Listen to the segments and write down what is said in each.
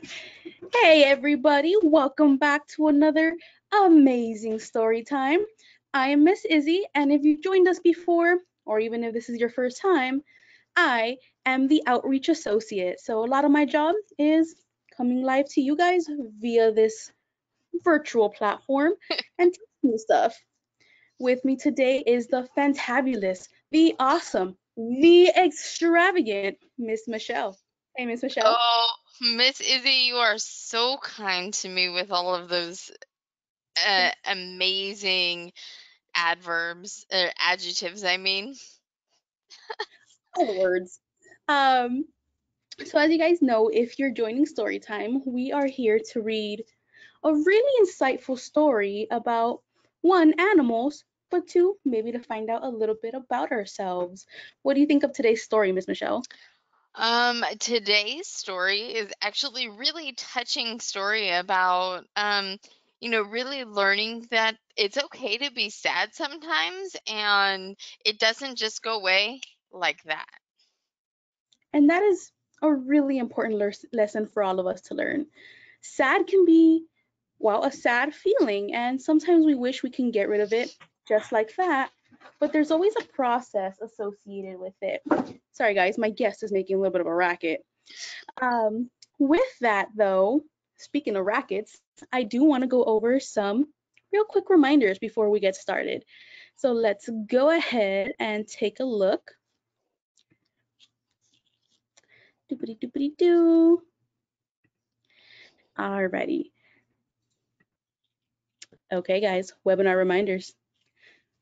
Hey everybody, welcome back to another amazing story time. I am Miss Izzie, and if you've joined us before, or even if this is your first time, I am the outreach associate. So a lot of my job is coming live to you guys via this virtual platform and teaching you stuff. With me today is the fantabulous, the awesome, the extravagant Miss Michelle. Hey Miss Michelle. Oh, Miss Izzy, you are so kind to me with all of those amazing adjectives, I mean. All the words. Um, So, as you guys know, if you're joining Storytime, we are here to read a really insightful story about one, animals, but two, maybe to find out a little bit about ourselves. What do you think of today's story, Miss Michelle? Today's story is actually really touching story about, really learning that it's okay to be sad sometimes and it doesn't just go away like that. And that is a really important lesson for all of us to learn. Sad can be, well, a sad feeling, and sometimes we wish we can get rid of it just like that, but there's always a process associated with it. Sorry, guys, my guest is making a little bit of a racket. With that, though, speaking of rackets, I do want to go over some real quick reminders before we get started. So let's go ahead and take a look. Doopity doopity doo. Alrighty. Okay, guys, webinar reminders.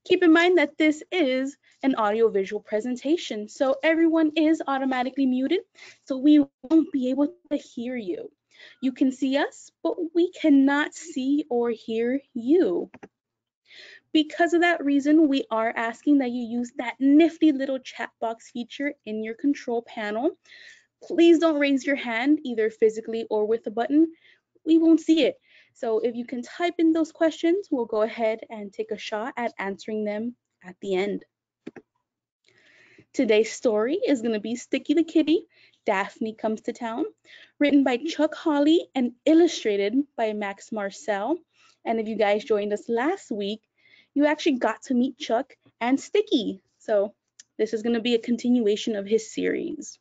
Keep in mind that this is an audiovisual presentation, so everyone is automatically muted, so we won't be able to hear you. You can see us, but we cannot see or hear you. Because of that reason, we are asking that you use that nifty little chat box feature in your control panel. Please don't raise your hand either physically or with a button. We won't see it. So if you can type in those questions, we'll go ahead and take a shot at answering them at the end. Today's story is going to be Sticky the Kitty, Daphne Comes to Town, written by Chuck Hawley and illustrated by Max Marcel. And if you guys joined us last week, you actually got to meet Chuck and Sticky. So this is going to be a continuation of his series.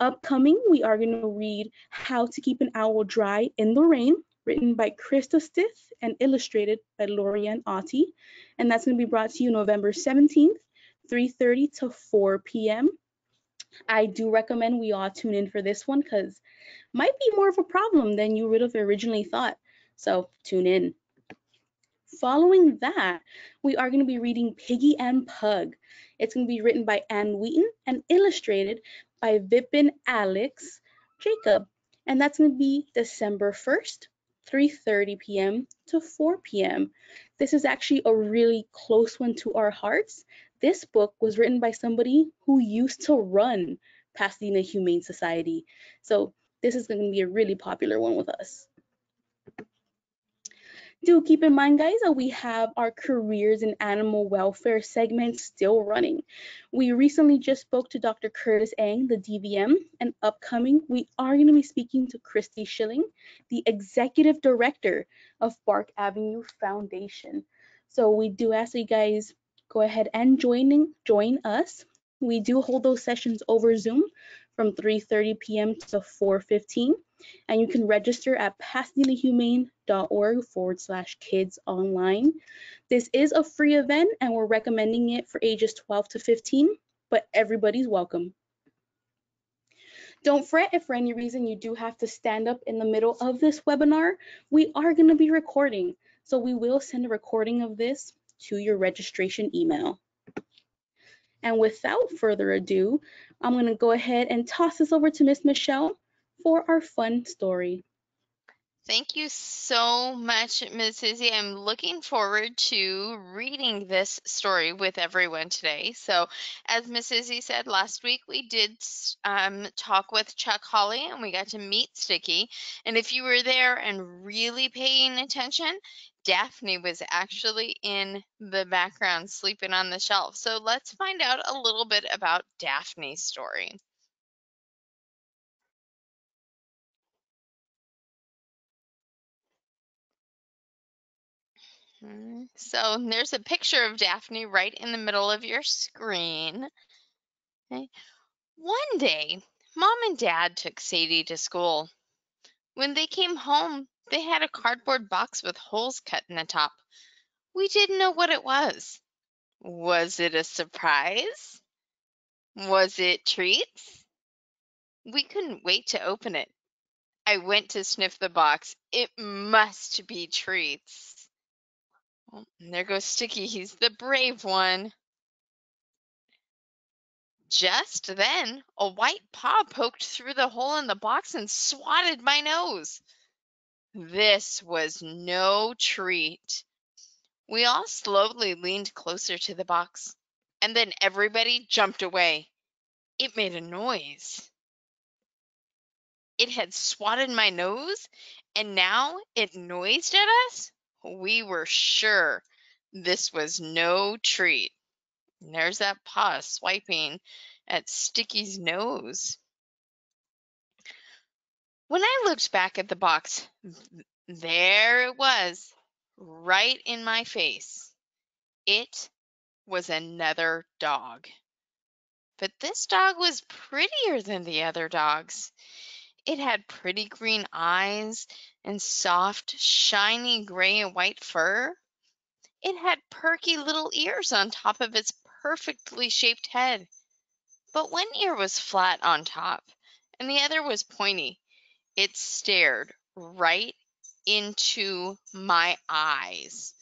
Upcoming, we are going to read How to Keep an Owl Dry in the Rain, written by Krista Stith and illustrated by Lorianne Ottey. And that's going to be brought to you November 17th, 3:30 to 4 p.m. I do recommend we all tune in for this one because might be more of a problem than you would have originally thought. So tune in. Following that, we are going to be reading Piggy and Pug. It's going to be written by Ann Wheaton and illustrated by Vipin Alex Jacob. And that's going to be December 1st, 3:30 p.m. to 4 p.m. This is actually a really close one to our hearts. This book was written by somebody who used to run Pasadena Humane Society. So this is going to be a really popular one with us. Do keep in mind, guys, that we have our careers in animal welfare segment still running. We recently just spoke to Dr. Curtis Ang, the DVM, and upcoming, we are going to be speaking to Christy Schilling, the executive director of Bark Avenue Foundation. So we do ask that you guys go ahead and join us. We do hold those sessions over Zoom from 3:30 p.m. to 4:15, and you can register at pasadenahumane.org/kids online. This is a free event and we're recommending it for ages 12 to 15, but everybody's welcome. Don't fret if for any reason you do have to stand up in the middle of this webinar. We are going to be recording, so we will send a recording of this to your registration email. And without further ado, I'm going to go ahead and toss this over to Miss Michelle for our fun story. Thank you so much, Miss Izzy. I'm looking forward to reading this story with everyone today. So, as Miss Izzy said last week, we did talk with Chuck Hawley and we got to meet Sticky. And if you were there and really paying attention, Daphne was actually in the background sleeping on the shelf. So, let's find out a little bit about Daphne's story. So there's a picture of Daphne right in the middle of your screen. Okay. One day, Mom and Dad took Sadie to school. When they came home, they had a cardboard box with holes cut in the top. We didn't know what it was. Was it a surprise? Was it treats? We couldn't wait to open it. I went to sniff the box. It must be treats. Oh, and there goes Sticky. He's the brave one. Just then, a white paw poked through the hole in the box and swatted my nose. This was no treat. We all slowly leaned closer to the box, and then everybody jumped away. It made a noise. It had swatted my nose, and now it noised at us? We were sure this was no treat. And there's that paw swiping at Sticky's nose. When I looked back at the box, there it was, right in my face. It was another dog. But this dog was prettier than the other dogs. It had pretty green eyes and soft, shiny gray and white fur. It had perky little ears on top of its perfectly shaped head. But one ear was flat on top, and the other was pointy. It stared right into my eyes.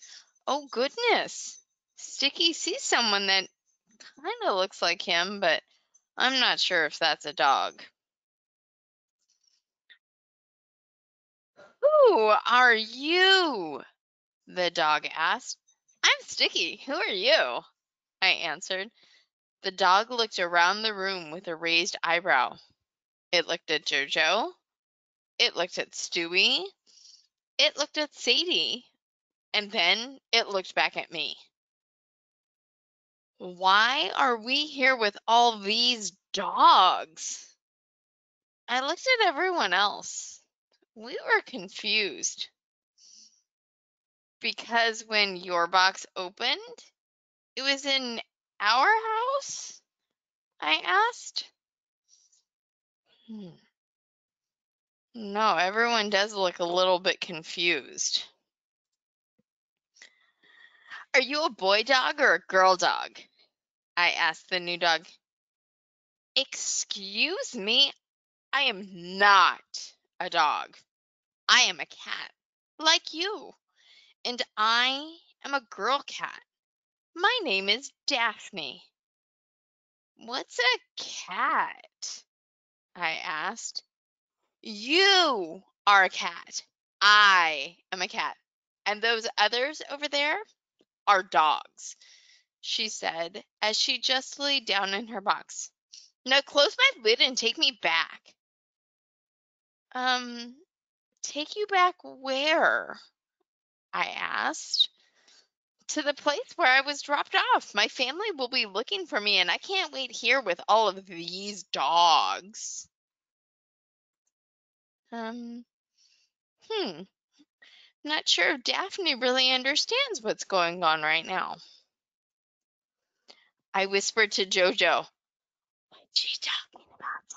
Oh, goodness. Sticky sees someone that kind of looks like him, but I'm not sure if that's a dog. Who are you? The dog asked. I'm Sticky. Who are you? I answered. The dog looked around the room with a raised eyebrow. It looked at Jojo. It looked at Stewie. It looked at Sadie. And then it looked back at me. Why are we here with all these dogs? I looked at everyone else. We were confused. Because when your box opened, it was in our house? I asked. No, everyone does look a little bit confused. Are you a boy dog or a girl dog? I asked the new dog. Excuse me, I am not a dog. I am a cat, like you, and I am a girl cat. My name is Daphne. What's a cat? I asked. You are a cat. I am a cat. And those others over there are dogs, she said as she just lay down in her box. Now close my lid and take me back. Take you back where? I asked. To the place where I was dropped off. My family will be looking for me, and I can't wait here with all of these dogs. Um, hmm. Not sure if Daphne really understands what's going on right now. I whispered to Jojo. What's she talking about?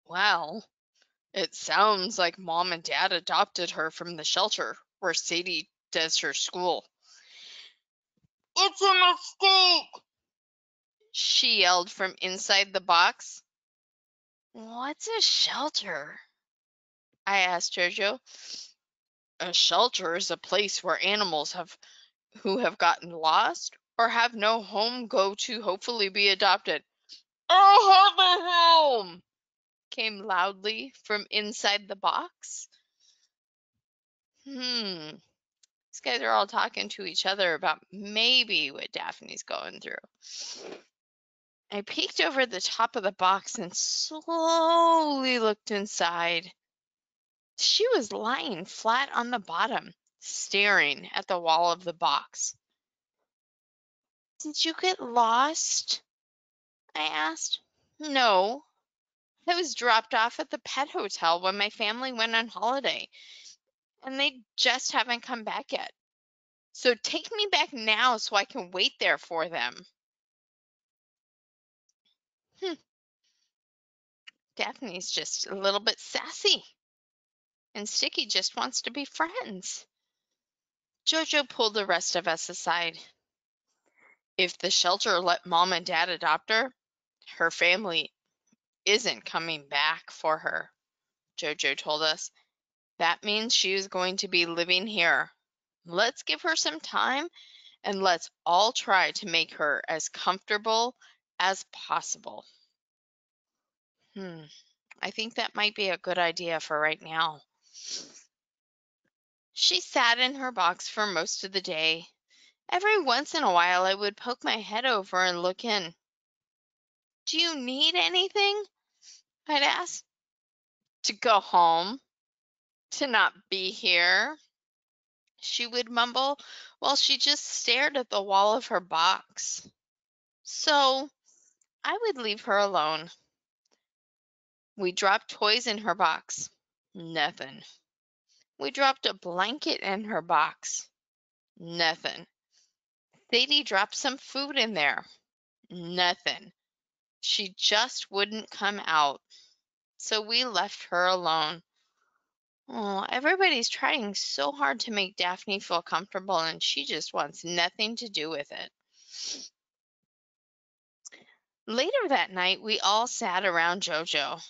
Well, it sounds like Mom and Dad adopted her from the shelter where Sadie does her school. It's a mistake! She yelled from inside the box. What's a shelter? I asked Jojo. A shelter is a place where animals who have gotten lost or have no home go to hopefully be adopted. I have a home! Came loudly from inside the box. These guys are all talking to each other about maybe what Daphne's going through. I peeked over the top of the box and slowly looked inside. She was lying flat on the bottom, staring at the wall of the box. Did you get lost? I asked. No, I was dropped off at the pet hotel when my family went on holiday. and they just haven't come back yet. So take me back now so I can wait there for them. Daphne's just a little bit sassy, and Sticky just wants to be friends. Jojo pulled the rest of us aside. If the shelter let Mom and Dad adopt her, her family isn't coming back for her, Jojo told us. That means she is going to be living here. Let's give her some time, and let's all try to make her as comfortable as possible. I think that might be a good idea for right now. She sat in her box for most of the day. Every once in a while, I would poke my head over and look in. Do you need anything? I'd ask. To go home? To not be here? She would mumble while she just stared at the wall of her box. So I would leave her alone. We dropped toys in her box. Nothing. We dropped a blanket in her box. Nothing. Sadie dropped some food in there. Nothing. She just wouldn't come out. So we left her alone. Oh, everybody's trying so hard to make Daphne feel comfortable, and she just wants nothing to do with it. Later that night, we all sat around Jojo.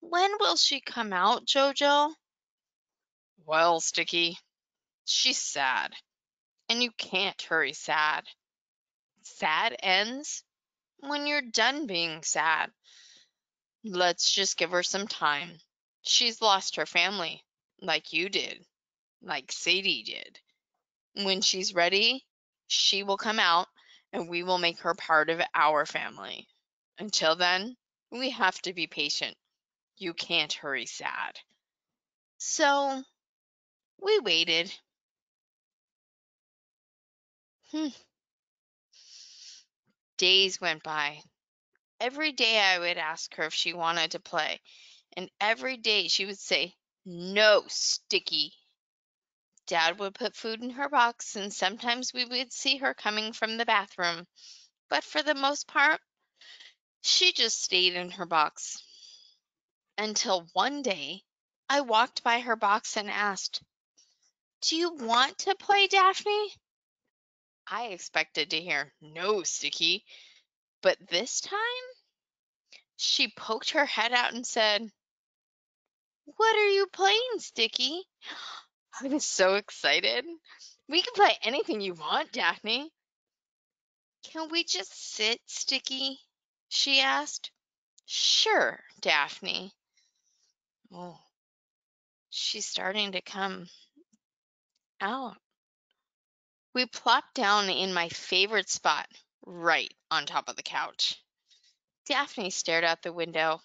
When will she come out, Jojo? Well, Sticky, she's sad, and you can't hurry sad. Sad ends when you're done being sad. Let's just give her some time. She's lost her family, like you did, like Sadie did. When she's ready, she will come out, and we will make her part of our family. Until then, we have to be patient. You can't hurry sad. So we waited. Days went by. Every day I would ask her if she wanted to play, and every day she would say, "No, Sticky." Dad would put food in her box, and sometimes we would see her coming from the bathroom, but for the most part, she just stayed in her box. Until one day, I walked by her box and asked, "Do you want to play, Daphne?" I expected to hear, "No, Sticky," but this time she poked her head out and said, "What are you playing, Sticky?" I was so excited. "We can play anything you want, Daphne." "Can we just sit, Sticky?" she asked. "Sure, Daphne." Oh, she's starting to come out. We plopped down in my favorite spot, right on top of the couch. Daphne stared out the window.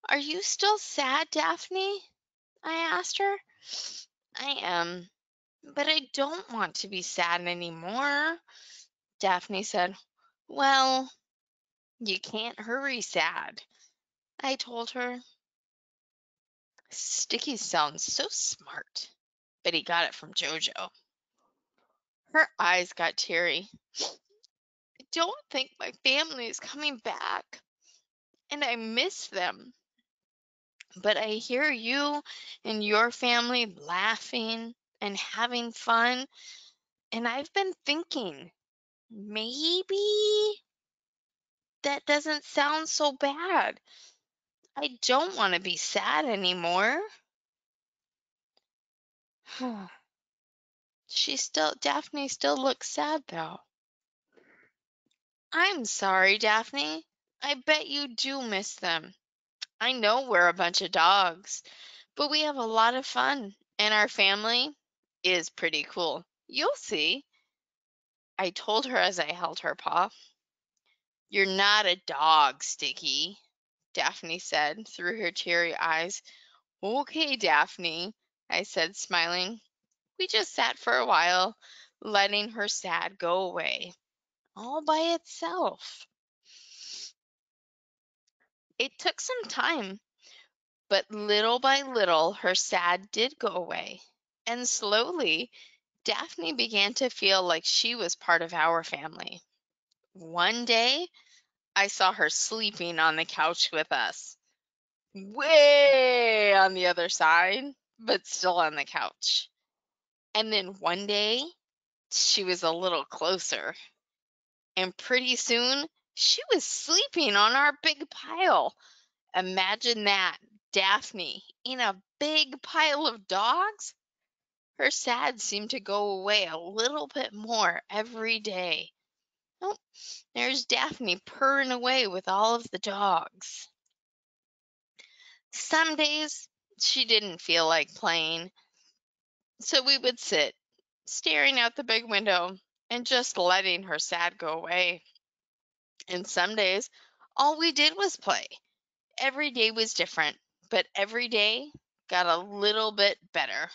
"Are you still sad, Daphne?" I asked her. "I am, but I don't want to be sad anymore," Daphne said. "Well, you can't hurry sad," I told her. Sticky sounds so smart, but he got it from Jojo. Her eyes got teary. "I don't think my family is coming back, and I miss them. But I hear you and your family laughing and having fun, and I've been thinking, maybe that doesn't sound so bad. I don't want to be sad anymore." Daphne still looks sad though. "I'm sorry, Daphne. I bet you do miss them. I know we're a bunch of dogs, but we have a lot of fun, and our family is pretty cool. You'll see," I told her as I held her paw. "You're not a dog, Sticky," Daphne said through her teary eyes. "Okay, Daphne," I said, smiling. We just sat for a while, letting her sad go away, all by itself. It took some time, But little by little, her sad did go away. And slowly, Daphne began to feel like she was part of our family. One day, I saw her sleeping on the couch with us, way on the other side, but still on the couch. And then one day, she was a little closer. And pretty soon, she was sleeping on our big pile. Imagine that, Daphne, in a big pile of dogs? Her sad seemed to go away a little bit more every day. Oh, there's Daphne purring away with all of the dogs. Some days she didn't feel like playing, so we would sit, staring out the big window and just letting her sad go away. And some days all we did was play. Every day was different, but every day got a little bit better.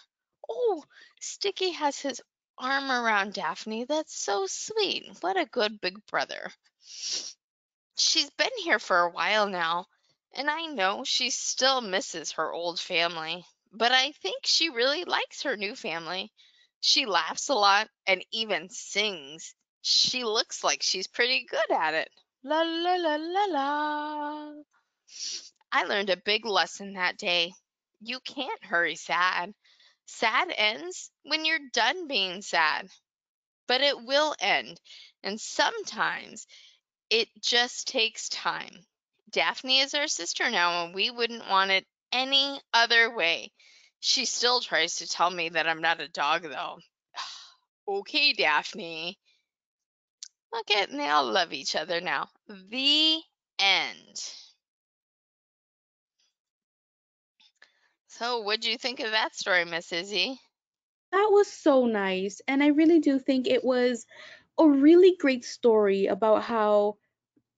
Oh, Sticky has his arm around Daphne. That's so sweet. What a good big brother. She's been here for a while now, and I know she still misses her old family, but I think she really likes her new family. She laughs a lot and even sings. She looks like she's pretty good at it. La la la la la. I learned a big lesson that day. You can't hurry sad. Sad ends when you're done being sad, but it will end. And sometimes it just takes time. Daphne is our sister now, and we wouldn't want it any other way. She still tries to tell me that I'm not a dog, though. Okay, Daphne. Look at, and they all love each other now. The end. So, what'd you think of that story, Miss Izzie? That was so nice. And I really do think it was a really great story about how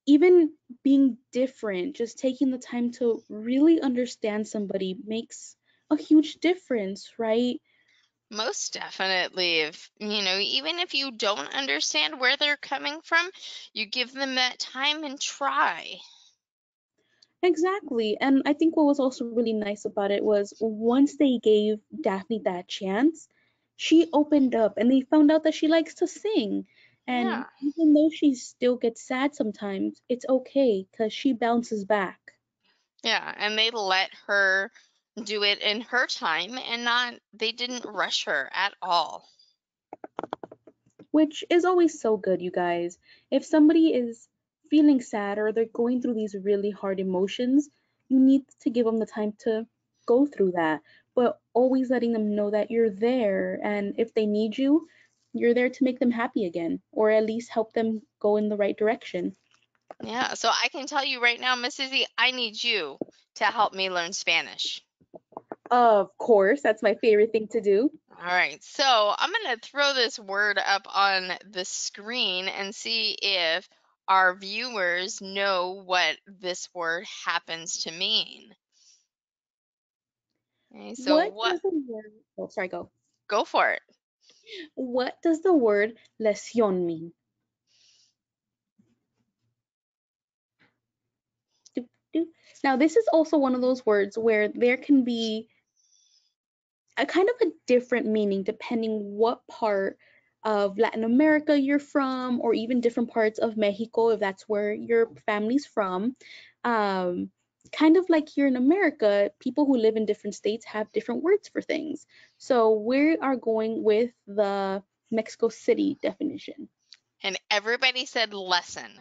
even being different, just taking the time to really understand somebody makes a huge difference, right? Most definitely. If, even if you don't understand where they're coming from, you give them that time and try. Exactly. And I think what was also really nice about it was once they gave Daphne that chance, she opened up and they found out that she likes to sing. Yeah. And even though she still gets sad sometimes, it's okay because she bounces back. Yeah, and they let her do it in her time and not they didn't rush her at all. Which is always so good, you guys. If somebody is feeling sad or they're going through these really hard emotions, you need to give them the time to go through that, but always letting them know that you're there. And if they need you, you're there to make them happy again, or at least help them go in the right direction. Yeah, so I can tell you right now, Miss Izzy, I need you to help me learn Spanish. Of course, that's my favorite thing to do. All right, so I'm going to throw this word up on the screen and see if our viewers know what this word happens to mean. Okay, so What what? does the word, oh, sorry, go. Go for it. What does the word lesión mean? Doop, doop. Now, this is also one of those words where there can be a kind of a different meaning depending what part of Latin America you're from, or even different parts of Mexico if that's where your family's from. Um, Kind of like here in America, people who live in different states have different words for things. So we are going with the Mexico City definition. And everybody said lesson.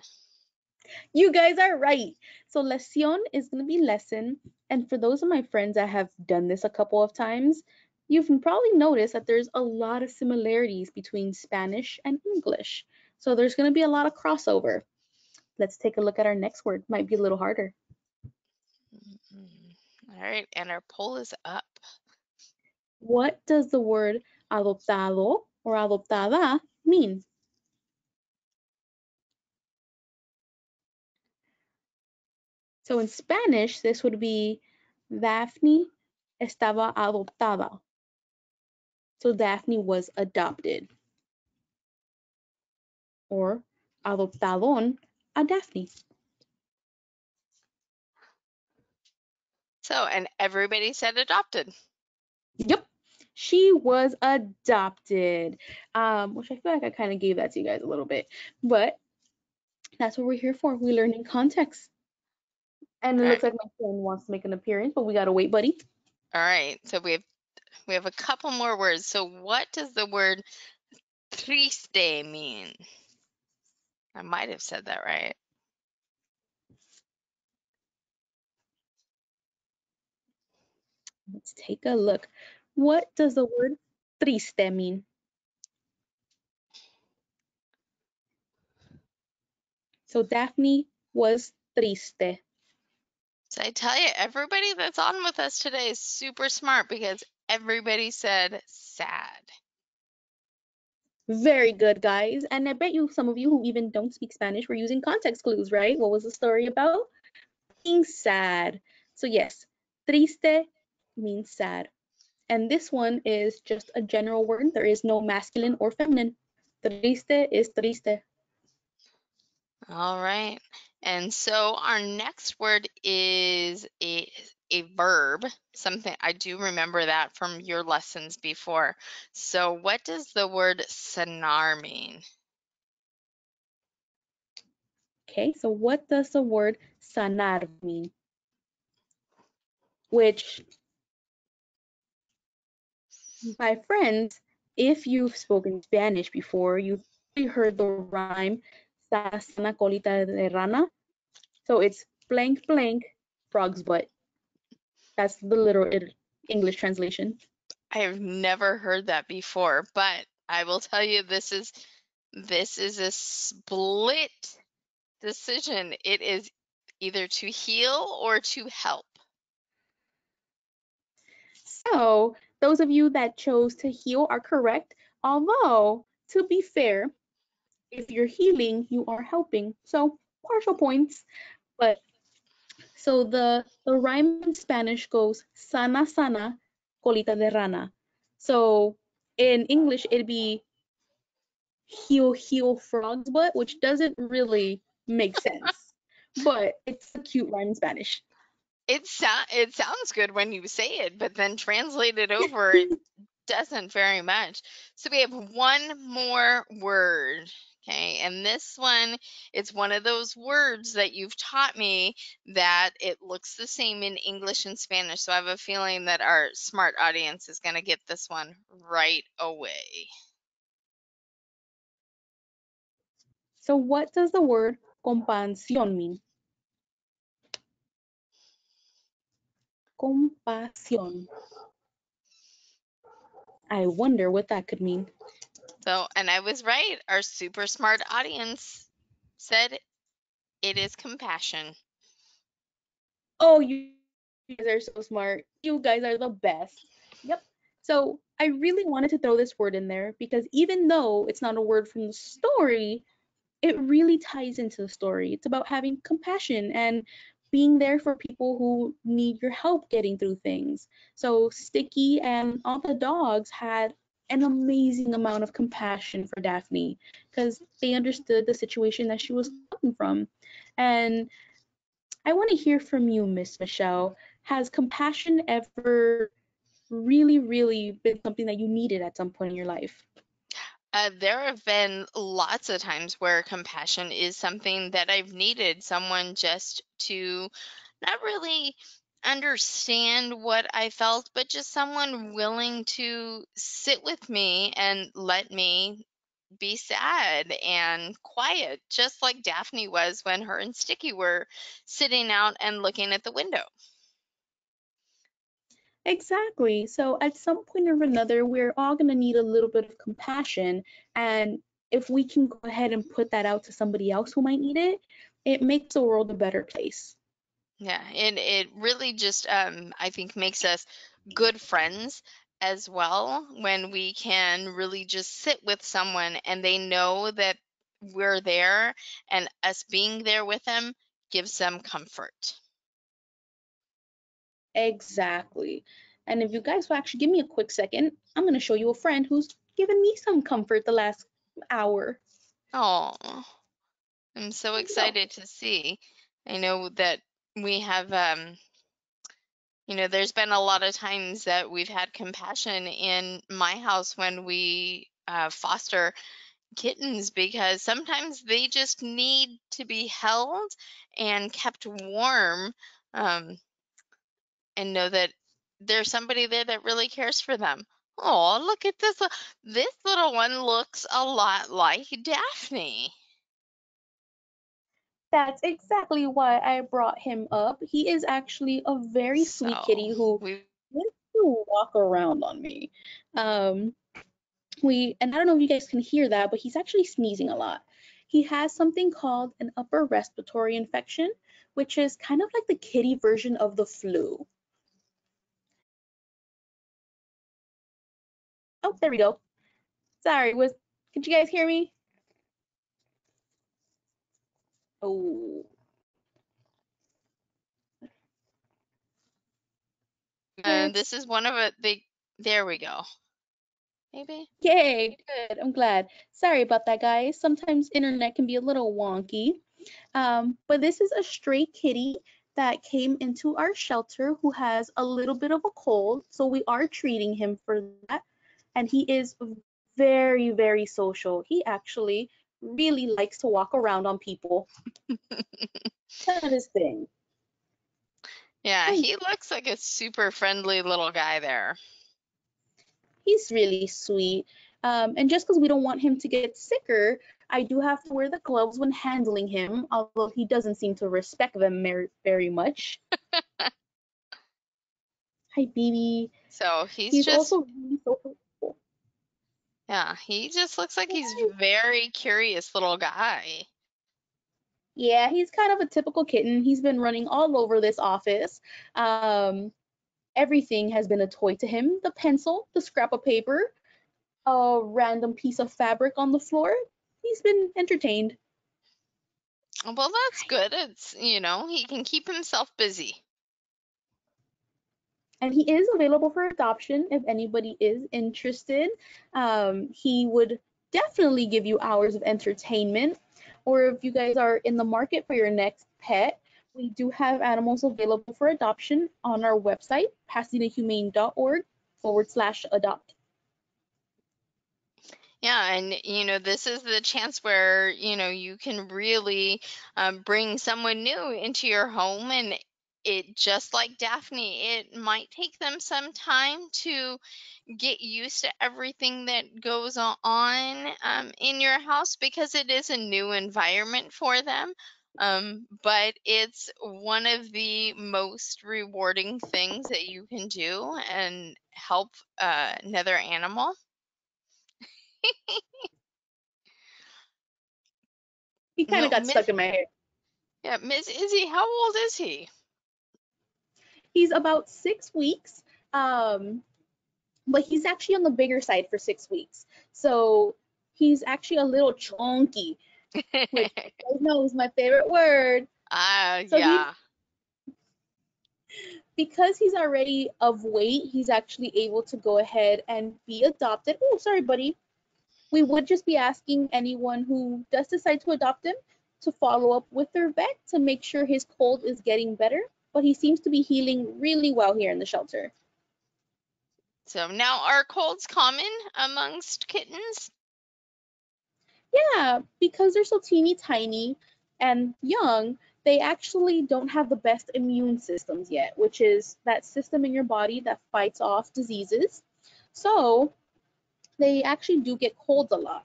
You guys are right. So lección is going to be lesson. And for those of my friends that have done this a couple of times, you've probably noticed that there's a lot of similarities between Spanish and English. So there's going to be a lot of crossover. Let's take a look at our next word. Might be a little harder. All right, and our poll is up. What does the word adoptado or adoptada mean? So in Spanish, this would be Daphne estaba adoptada. So Daphne was adopted. Or adoptaron a Daphne. So, and everybody said adopted. Yep. She was adopted. Which I feel like I kind of gave that to you guys a little bit. But that's what we're here for. We're learning context. And it All looks right. like my friend wants to make an appearance, but we gotta wait, buddy. All right. So we have a couple more words. So what does the word triste mean? I might have said that right. Let's take a look. What does the word triste mean? So Daphne was triste. So I tell you, everybody that's on with us today is super smart because everybody said sad. Very good, guys. And I bet you some of you who even don't speak Spanish were using context clues, right? What was the story about? Being sad. So yes, triste means sad. And this one is just a general word. There is no masculine or feminine. Triste is triste. All right. And so our next word is a verb, something I do remember that from your lessons before. So what does the word sanar mean? Okay, so what does the word sanar mean? Which, my friends, if you've spoken Spanish before, you've probably heard the rhyme sana colita de rana. So it's blank blank frog's butt. That's the literal English translation. I have never heard that before, but I will tell you this is a split decision. It is either to heal or to help. So those of you that chose to heal are correct. Although, to be fair, if you're healing, you are helping. So partial points. But so the rhyme in Spanish goes sana sana colita de rana. So in English it'd be heal heal frog's butt, which doesn't really make sense. But it's a cute rhyme in Spanish. It sounds good when you say it, but then translated over, it doesn't very much. So we have one more word. Okay, and this one, it's one of those words that you've taught me that it looks the same in English and Spanish. So I have a feeling that our smart audience is going to get this one right away. So what does the word compasión mean? Compasión. I wonder what that could mean. So, and I was right. Our super smart audience said it is compassion. Oh, you guys are so smart. You guys are the best. Yep. So I really wanted to throw this word in there because even though it's not a word from the story, it really ties into the story. It's about having compassion and being there for people who need your help getting through things. So Sticky and all the dogs had an amazing amount of compassion for Daphne because they understood the situation that she was coming from. And I want to hear from you, Miss Michelle. Has compassion ever really, really been something that you needed at some point in your life? There have been lots of times where compassion is something that I've needed someone just to not really understand what I felt, but just someone willing to sit with me and let me be sad and quiet, just like Daphne was when her and Sticky were sitting out and looking at the window. Exactly. So at some point or another, we're all going to need a little bit of compassion. And if we can go ahead and put that out to somebody else who might need it, it makes the world a better place. Yeah, it really just I think makes us good friends as well when we can really just sit with someone and they know that we're there and us being there with them gives them comfort. Exactly. And if you guys will actually give me a quick second, I'm going to show you a friend who's given me some comfort the last hour. Oh, I'm so Here we go. excited to see. I know that we have There's been a lot of times that we've had compassion in my house when we foster kittens, because sometimes they just need to be held and kept warm, um, and know that there's somebody there that really cares for them. Oh, look at this. This little one looks a lot like Daphne. That's exactly why I brought him up. He is actually a very sweet So kitty who we wants to walk around on me. Um, and I don't know if you guys can hear that, but he's actually sneezing a lot. He has something called an upper respiratory infection, which is kind of like the kitty version of the flu. Oh, there we go. Sorry, could you guys hear me? Oh, it's this is one of it. There we go. Maybe. yay, good. I'm glad. Sorry about that, guys. Sometimes internet can be a little wonky. But this is a stray kitty that came into our shelter who has a little bit of a cold, so we are treating him for that. And he is very, very social. He actually really likes to walk around on people. Kind of his thing. Yeah, And he looks like a super friendly little guy there. he's really sweet. And just because we don't want him to get sicker, I do have to wear the gloves when handling him, although he doesn't seem to respect them very much. Hi, baby. So he's He's just, also really social. yeah, he just looks like he's very curious little guy. Yeah, he's kind of a typical kitten. He's been running all over this office. Um, Everything has been a toy to him. The pencil, the scrap of paper, a random piece of fabric on the floor. He's been entertained. Well, that's good. It's, he can keep himself busy. And he is available for adoption if anybody is interested. He would definitely give you hours of entertainment. Or if you guys are in the market for your next pet, we do have animals available for adoption on our website, pasadenahumane.org/adopt. Yeah, and this is the chance where you can really bring someone new into your home, and it, just like Daphne, it might take them some time to get used to everything that goes on in your house, because it is a new environment for them. But it's one of the most rewarding things that you can do and help another animal. He kind No, of got Miss, stuck in my hair. yeah, Miss Izzie, how old is he? He's about 6 weeks, um, but he's actually on the bigger side for 6 weeks. So he's actually a little chunky, which you guys know is my favorite word. So he Yeah. because he's already of weight, he's actually able to go ahead and be adopted. Oh, sorry, buddy. We would just be asking anyone who does decide to adopt him to follow up with their vet to make sure his cold is getting better. But he seems to be healing really well here in the shelter. So now, are colds common amongst kittens? Yeah, because they're so teeny tiny and young, they actually don't have the best immune systems yet, which is that system in your body that fights off diseases. So they actually do get colds a lot.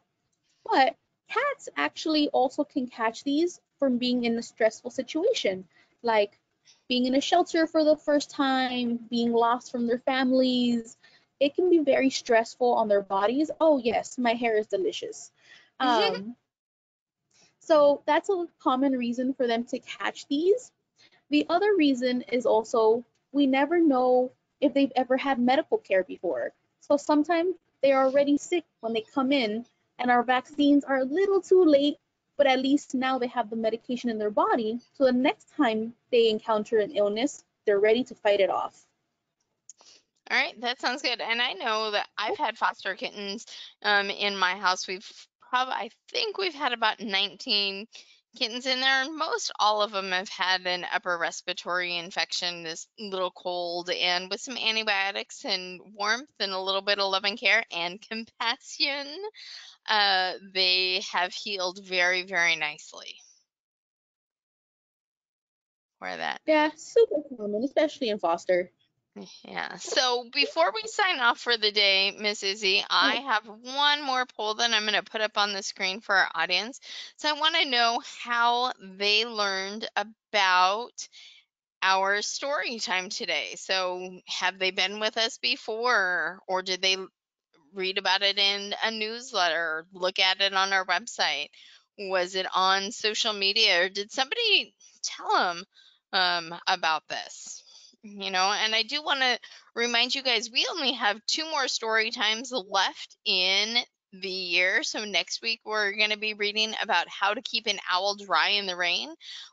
But cats actually also can catch these from being in a stressful situation, like being in a shelter for the first time, being lost from their families. It can be very stressful on their bodies. Oh, yes, my hair is delicious. Um, so that's a common reason for them to catch these. The other reason is also we never know if they've ever had medical care before. So sometimes they are already sick when they come in, and our vaccines are a little too late, but at least now they have the medication in their body. So the next time they encounter an illness, they're ready to fight it off. All right, that sounds good. And I know that I've had foster kittens in my house. I think we've had about 19 kittens in there, and most all of them have had an upper respiratory infection, this little cold, and with some antibiotics and warmth and a little bit of love and care and compassion, they have healed very, very nicely. For that. Yeah, super common, especially in foster. Yeah. So before we sign off for the day, Miss Izzie, I have one more poll that I'm going to put up on the screen for our audience. So I want to know how they learned about our story time today. So have they been with us before, or did they read about it in a newsletter, look at it on our website? Was it on social media, or did somebody tell them about this? And I do want to remind you guys, we only have 2 more story times left in the year. So next week we're going to be reading about how to keep an owl dry in the rain.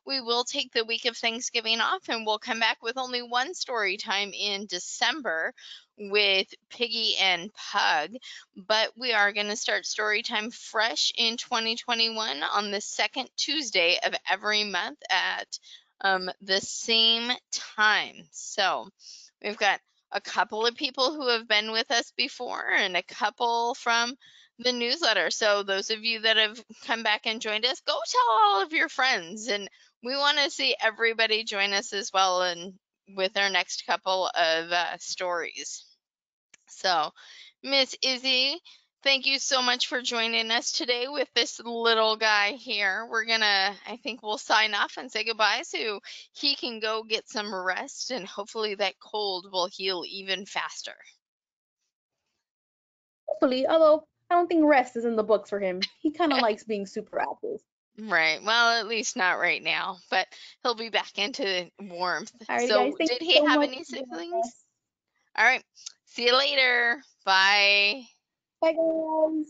We will take the week of Thanksgiving off, and we'll come back with only one story time in December with Piggy and Pug. But we are going to start story time fresh in 2021 on the second Tuesday of every month at the same time. So we've got a couple of people who have been with us before and a couple from the newsletter. So those of you that have come back and joined us, go tell all of your friends. And we want to see everybody join us as well, and with our next couple of stories. So, Miss Izzie, thank you so much for joining us today with this little guy here. I think we'll sign off and say goodbye so he can go get some rest, and hopefully that cold will heal even faster. Hopefully, although I don't think rest is in the books for him. He kind of likes being super active. Right. Well, at least not right now, but he'll be back into warmth. Alrighty, guys. So, Thank did you he so have much any for joining siblings? us. All right. See you later. Bye. Bye, guys.